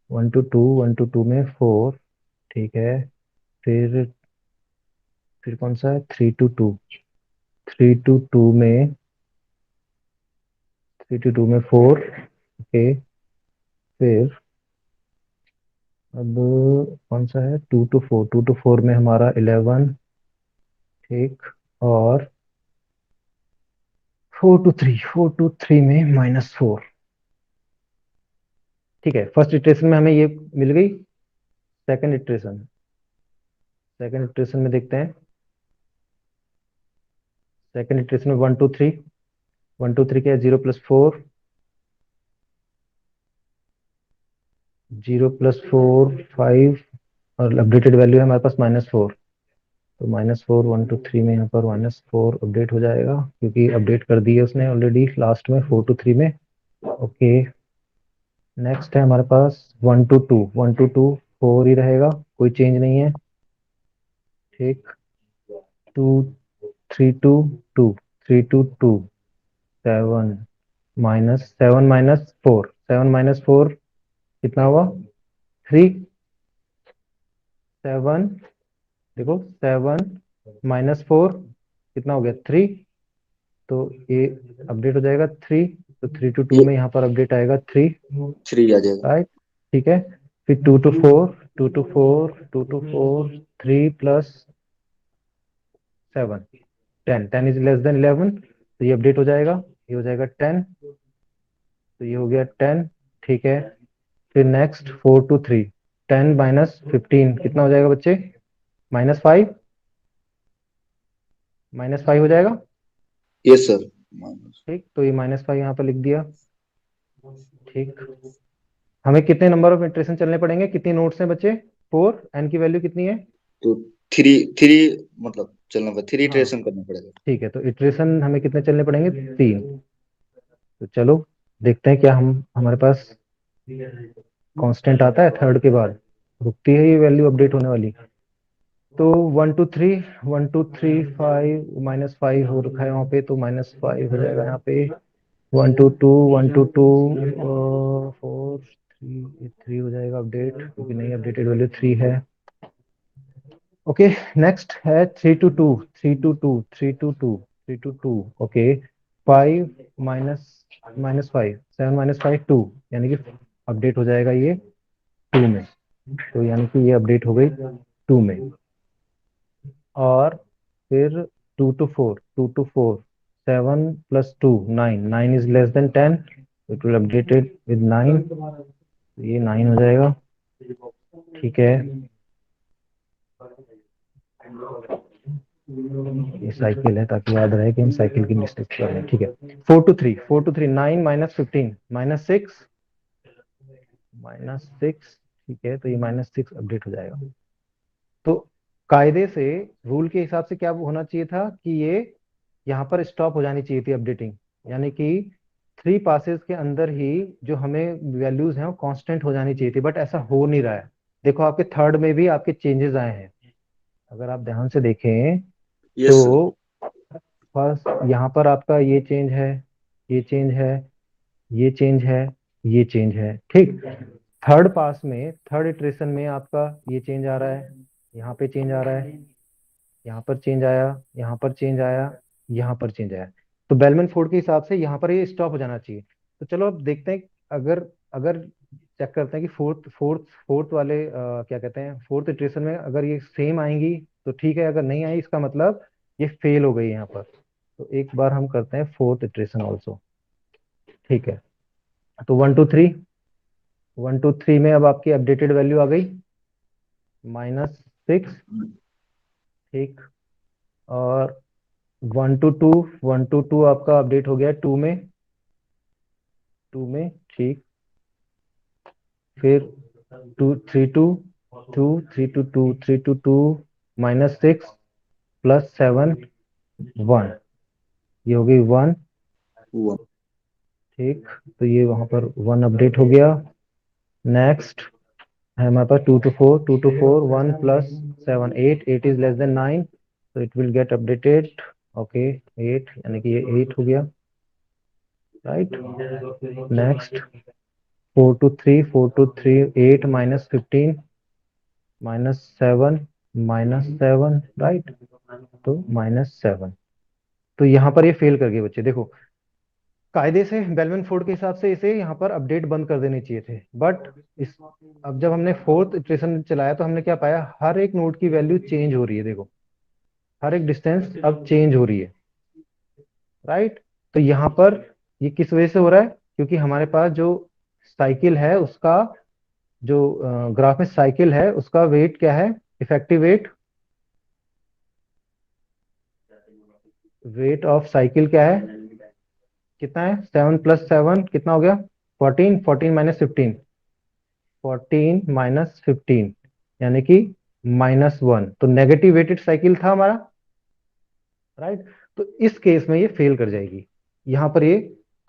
1 to 2 में 4, ठीक है, फिर कौन सा है, 3 to 2, 3 to 2 में 4, ओके, फिर अब कौन सा है, 2 to 4, 2 to 4 में हमारा 11, ठीक, और 4 to 3 में -4, ठीक है। फर्स्ट इटरेशन में हमें ये मिल गई। सेकंड इटरेशन में देखते हैं। सेकंड इटरेशन में 1 to 3, 1 to 3 क्या है, 0 + 4, 0 + 4 5, और अपडेटेड वैल्यू है हमारे पास -4, तो -4 1 to 3 में यहाँ पर -4 अपडेट हो जाएगा, क्योंकि अपडेट कर दी है उसने ऑलरेडी लास्ट में 4 to 3 में, ओके। नेक्स्ट है हमारे पास 1 to 2, 4 ही रहेगा, कोई चेंज नहीं है, ठीक। 2 3 to 2, 3 to 2, 7 -4, 7 - 4 कितना हुआ, 3, 7, देखो 7 - 4 कितना हो गया, 3, तो ये अपडेट हो जाएगा 3, तो 3 to 2 ये में यहाँ पर अपडेट आएगा 3, 3 आ जाएगा। राइट, ठीक है। फिर 2 to 4, 2 to 4, 2 to 4, 3 + 7, 10, 10 is less than 11, तो ये अपडेट हो जाएगा, ये हो जाएगा 10, तो ये हो गया 10, ठीक है। फिर नेक्स्ट 4 to 3, 10 - 15 कितना हो जाएगा बच्चे, -5, -5 हो जाएगा, यस सर। ठीक, तो ये -5 यहाँ पर लिख दिया, ठीक। हमें कितने नंबर ऑफ इटरेशन चलने पड़ेंगे, कितनी नोट्स हैं बच्चे, 4, एन की वैल्यू कितनी है, तो 3 मतलब चलना पड़ेगा, 3 हाँ, इटरेशन करना पड़ेगा। ठीक है, तो इटरेशन हमें कितने चलने पड़ेंगे, 3, तो चलो देखते हैं क्या हम हमारे पास कांस्टेंट आता है थर्ड के बाद, रुकती है ये वैल्यू अपडेट होने वाली, तो 1 to 3, 1 to 3 5 -5 हो रखा है वहाँ पे, तो -5 हो जाएगा यहाँ पे, 1 to 2, 1 to 2 4 3 हो जाएगा अपडेट, क्योंकि नहीं अपडेटेड वैल्यू 3 है, ओके। नेक्स्ट है 3 to 2, 3 to 2, 3 to 2, 3 to 2, okay, 5 -5, 7 - 5 2, यानी कि अपडेट हो जाएगा ये 2 में, तो यानी कि ये अपडेट हो गई 2 में। और फिर 2 to 4, 2 to 4, 7 + 2 9, 9 is less than 10, it will updated with 9, तो ये 9 हो जाएगा, ठीक है। ये साइकिल है, ताकि याद रहे कि हम साइकिल की मिस्टेक कर रहे हैं, ठीक है। 4 to 3, 9 - 15 -6, ठीक है, तो ये -6 अपडेट हो जाएगा। तो कायदे से, रूल के हिसाब से क्या होना चाहिए था कि ये यहाँ पर स्टॉप हो जानी चाहिए थी अपडेटिंग, यानी कि 3 पासेस के अंदर ही जो हमें वैल्यूज हैं वो कांस्टेंट हो जानी चाहिए थी, बट ऐसा हो नहीं रहा है। देखो आपके थर्ड में भी आपके चेंजेस आए हैं, अगर आप ध्यान से देखें यस सर। तो फर्स्ट यहाँ पर आपका ये चेंज है, ये चेंज है, ये चेंज है, ये चेंज है, ठीक। थर्ड पास में, थर्ड इटरेशन में आपका ये चेंज आ रहा है, यहाँ पे चेंज आ रहा है, यहाँ पर चेंज आया, यहाँ पर चेंज आया, यहाँ पर चेंज आया, तो बेलमैन फोर्ड के हिसाब से यहाँ पर ये स्टॉप हो जाना चाहिए। तो चलो अब देखते हैं, अगर अगर चेक करते हैं कि फोर्थ वाले क्या कहते हैं, फोर्थ इटरेशन में अगर ये सेम आएंगी तो ठीक है, अगर नहीं आई इसका मतलब ये फेल हो गई यहाँ पर। तो एक बार हम करते हैं फोर्थ इटरेशन ऑल्सो, ठीक है। तो 1 to 3 में अब आपकी अपडेटेड वैल्यू आ गई -6, ठीक। और 1 to 2, 1 to 2 आपका अपडेट हो गया 2 में, ठीक। फिर 2 3 to 2, 3 to 2, 3 to 2 -6 + 7 1, ये हो गई 1, हुआ। ठीक। तो ये वहां पर 1 अपडेट हो गया। नेक्स्ट है हमारे पास 2 to 4, 1 + 7 8, 8 is less than 9, so it will get updated okay 8 यानी कि ये 8 हो गया, राइट। नेक्स्ट 4 to 3 8 -15 -7 -7, राइट, तो -7। तो यहाँ पर ये फेल कर गए बच्चे। देखो कायदे से बेलमैन फोर्ड के हिसाब से इसे यहाँ पर अपडेट बंद कर देने चाहिए थे, बट इस अब जब हमने फोर्थ इटरेशन चलाया तो हमने क्या पाया, हर एक नोड की वैल्यू चेंज हो रही है। देखो हर एक डिस्टेंस अब चेंज हो रही है, राइट। तो यहाँ पर ये किस वजह से हो रहा है, क्योंकि हमारे पास जो साइकिल है उसका जो ग्राफ में साइकिल है उसका वेट क्या है, effective weight, weight of cycle क्या है, कितना है, 7 + 7 कितना हो गया, 14, 14 -15, 14 -15 यानी कि -1, तो नेगेटिव वेटेड साइकिल था हमारा, राइट। तो इस केस में ये फेल कर जाएगी। यहाँ पर ये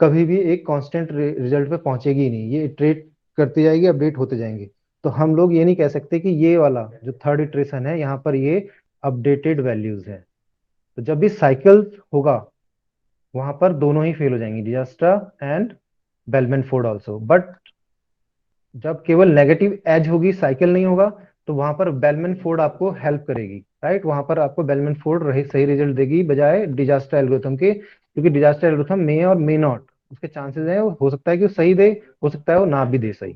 कभी भी एक कांस्टेंट रिजल्ट पे पहुंचेगी ही नहीं, ये इटरेट करती जाएगी, अपडेट होते जाएंगे। तो हम लोग ये नहीं कह सकते कि ये वाला जो थर्ड इटरेशन है यहाँ पर ये अपडेटेड वैल्यूज है। तो जब भी साइकिल होगा वहां पर दोनों ही फेल हो जाएंगी, Dijkstra and Bellman Ford also. But जब केवल नेगेटिव एज होगी, साइकिल नहीं होगा, तो वहां पर बेलमैन फोर्ड आपको हेल्प करेगी, राइट। वहां पर आपको बेलमैन फोर्ड रही सही रिजल्ट देगी बजाय डिजास्टर एल्गोरिथम के, क्योंकि डिजास्टर एल्गोरिथम मे और मे नॉट, उसके चांसेस है, हो सकता है कि वो सही दे, हो सकता है वो ना भी दे सही,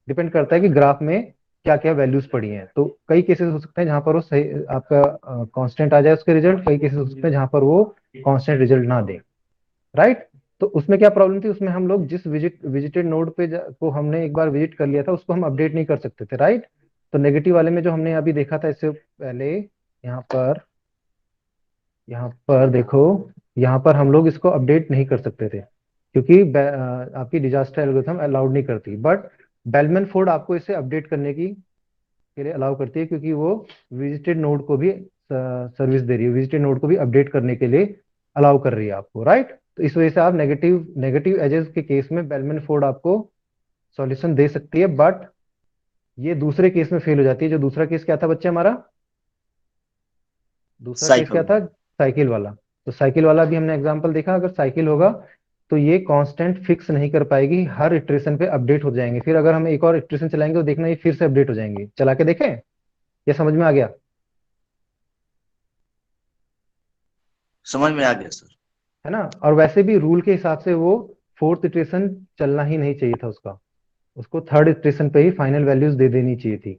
डिपेंड करता है कि ग्राफ में क्या क्या वैल्यूज पड़ी हैं। तो कई केसेस हो सकते हैं जहां पर वो सही आपका कांस्टेंट आ जाए उसके रिजल्ट, कई केसेस हो सकते हैं जहां पर वो कांस्टेंट रिजल्ट ना दे, राइट। तो उसमें क्या प्रॉब्लम थी, उसमें हम लोग जिस विजिटेड नोड पे को हमने एक बार विजिट कर लिया था उसको हम अपडेट नहीं कर सकते थे, राइट। तो नेगेटिव वाले में जो हमने अभी देखा था इससे पहले, यहाँ पर यहाँ पर देखो, यहाँ पर हम लोग इसको अपडेट नहीं कर सकते थे क्योंकि आपकी डिजास्टर एल्गोरिथम अलाउड नहीं करती। बट बेलमैन फोर्ड आपको इसे अपडेट करने की के लिए अलाउ करती है, क्योंकि वो विजिटेड नोड को भी सर्विस दे रही है, विजिटेड नोड को भी अपडेट करने के लिए अलाउ कर रही है आपको, राइट। तो इस वजह से आप नेगेटिव नेगेटिव एजेस के केस में बेलमैन फोर्ड आपको सॉल्यूशन दे सकती है, बट ये दूसरे केस में फेल हो जाती है। जो दूसरा केस क्या था बच्चे हमारा, दूसरा केस क्या साइकिल। था, साइकिल वाला। तो साइकिल वाला भी हमने एग्जांपल देखा, अगर साइकिल होगा तो ये कांस्टेंट फिक्स नहीं कर पाएगी, हर इटरेशन पे अपडेट हो जाएंगे। फिर अगर हम एक और इटरेशन चलाएंगे तो देखना ये फिर से अपडेट हो जाएंगे। चला के देखें, ये समझ में आ गया, समझ में आ गया सर। है ना। और वैसे भी रूल के हिसाब से वो फोर्थ इटरेशन चलना ही नहीं चाहिए था उसका, उसको थर्ड इटरेशन पे ही फाइनल वैल्यूज दे देनी चाहिए थी।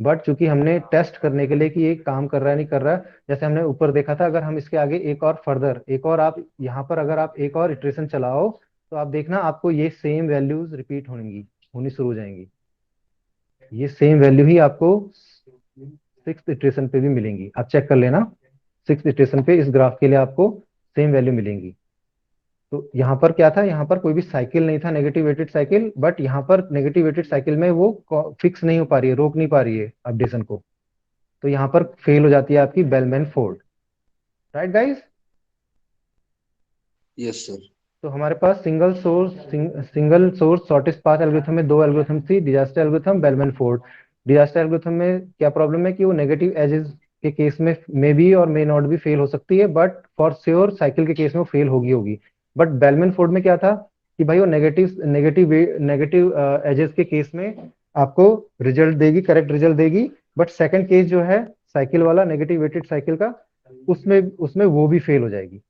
बट चूंकि हमने टेस्ट करने के लिए कि ये काम कर रहा है नहीं कर रहा है, जैसे हमने ऊपर देखा था, अगर हम इसके आगे एक और फर्दर एक और आप यहाँ पर अगर आप एक और इटरेशन चलाओ तो आप देखना आपको ये सेम वैल्यूज रिपीट होनी शुरू हो जाएंगी। ये सेम वैल्यू ही आपको सिक्स इटरेशन पे भी मिलेंगी, आप चेक कर लेना। सिक्स इटरेशन पे इस ग्राफ के लिए आपको सेम वैल्यू मिलेंगी। तो यहाँ पर क्या था, यहाँ पर कोई भी साइकिल नहीं था नेगेटिव वेटेड साइकिल, बट यहाँ पर नेगेटिव वेटेड साइकिल में वो फिक्स नहीं हो पा रही है, रोक नहीं पा रही है अपडेशन को। तो यहाँ पर फेल हो जाती है आपकी Bellman Ford, right guys. Yes sir. तो हमारे पास single source shortest path algorithm में दो एल्गोरिथम थी, Dijkstra algorithm, Bellman Ford. Dijkstra algorithm में क्या प्रॉब्लम है कि वो नेगेटिव एजेस के केस में मे भी और मे नॉट भी फेल हो सकती है, बट फॉर श्योर साइकिल के केस में वो फेल होगी होगी। बट बेलमैन फोर्ड में क्या था कि भाई वो नेगेटिव नेगेटिव नेगेटिव एजेस के केस में आपको रिजल्ट देगी, करेक्ट रिजल्ट देगी। बट सेकंड केस जो है साइकिल वाला, नेगेटिव वेटेड साइकिल का, उसमें उसमें वो भी फेल हो जाएगी,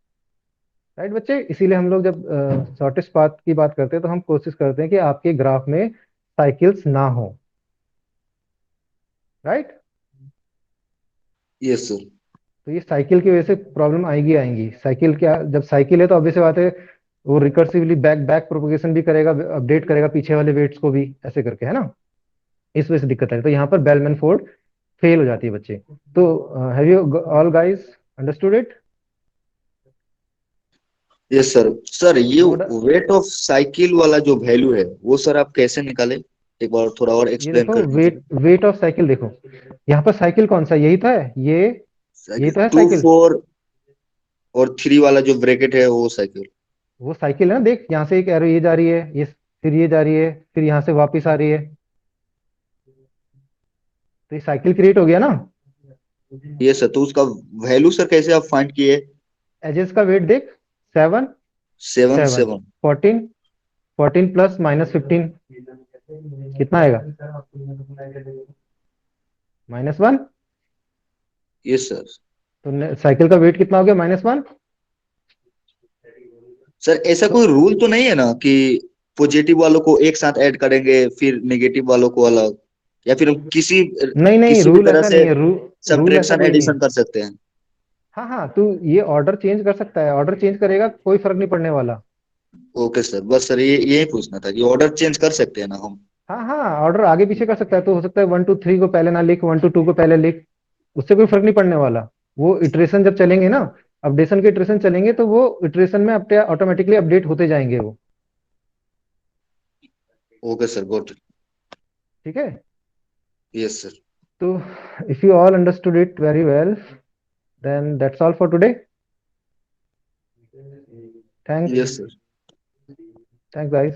राइट बच्चे। इसीलिए हम लोग जब शॉर्टेस्ट पाथ की बात करते हैं तो हम कोशिश करते हैं कि आपके ग्राफ में साइकिल्स ना हो, राइट। Yes sir. तो ये साइकिल की वजह से प्रॉब्लम आएगी आएंगी। साइकिल क्या, जब साइकिल है तो ऑब्वियस बात है वो रिकर्सिवली बैक बैक प्रोपोगेशन भी करेगा, अपडेट करेगा पीछे वाले वेट्स को भी, ऐसे करके, है ना। इस वजह से दिक्कत है। तो यहाँ पर बेलमैन फोर्ड फेल हो जाती है बच्चे। तो have you all guys understood it? Yes sir. Sir ये नो, वेट ऑफ साइकिल वाला जो वैल्यू है वो सर आप कैसे निकाले, एक बार थोड़ा और ये एक्सप्लेन देखो कर दीजिए। वेट ऑफ साइकिल देखो, यहाँ पर साइकिल कौन सा, यही था, ये साइकिल तो है टू साइकिल। फोर और थ्री वाला जो ब्रैकेट है वो साइकिल। वो साइकिल है ना, देख यहाँ से एक एरो ये जा रही है, ये फिर ये जा रही है, फिर यहाँ से वापस आ रही है, तो ये साइकिल क्रिएट हो गया ना। ये सर, तो उसका वैल्यू सर कैसे आप फाइंड किए। एजेस का वेट देख, 7 7 7 7 14 14 प्लस -15 कितना आएगा? -1। Yes sir. तो साइकिल का वेट कितना हो गया? -1। सर ऐसा तो कोई रूल तो नहीं है ना कि पॉजिटिव वालों को एक साथ ऐड करेंगे फिर नेगेटिव वालों को अलग, या फिर हम किसी नहीं नहीं, किसी भी रूल तरह ऐसा से नहीं है, रूल ऐसा सब्ट्रैक्शन कोई नहीं है। एडिशन कर सकते हैं? हाँ हाँ, तू ये ऑर्डर चेंज कर सकता है, ऑर्डर चेंज करेगा कोई फर्क नहीं पड़ने वाला। ओके सर, बस सर ये यही पूछना था कि ऑर्डर चेंज कर सकते हैं ना हम? हाँ हाँ, ऑर्डर आगे पीछे कर सकता है, तो हो सकता है 1 2 3 को पहले ना लिख, 1 2 2 को पहले लिख, उससे कोई फर्क नहीं पड़ने वाला। वो इटरेशन जब चलेंगे ना, अपडेशन के इटरेशन चलेंगे, तो वो इटरेशन में ऑटोमेटिकली अपडेट होते जाएंगे वो। Okay sir, got. ठीक है। Yes sir. तो if you all understood it very well, then that's all for today. Thanks. Yes sir. Thanks guys.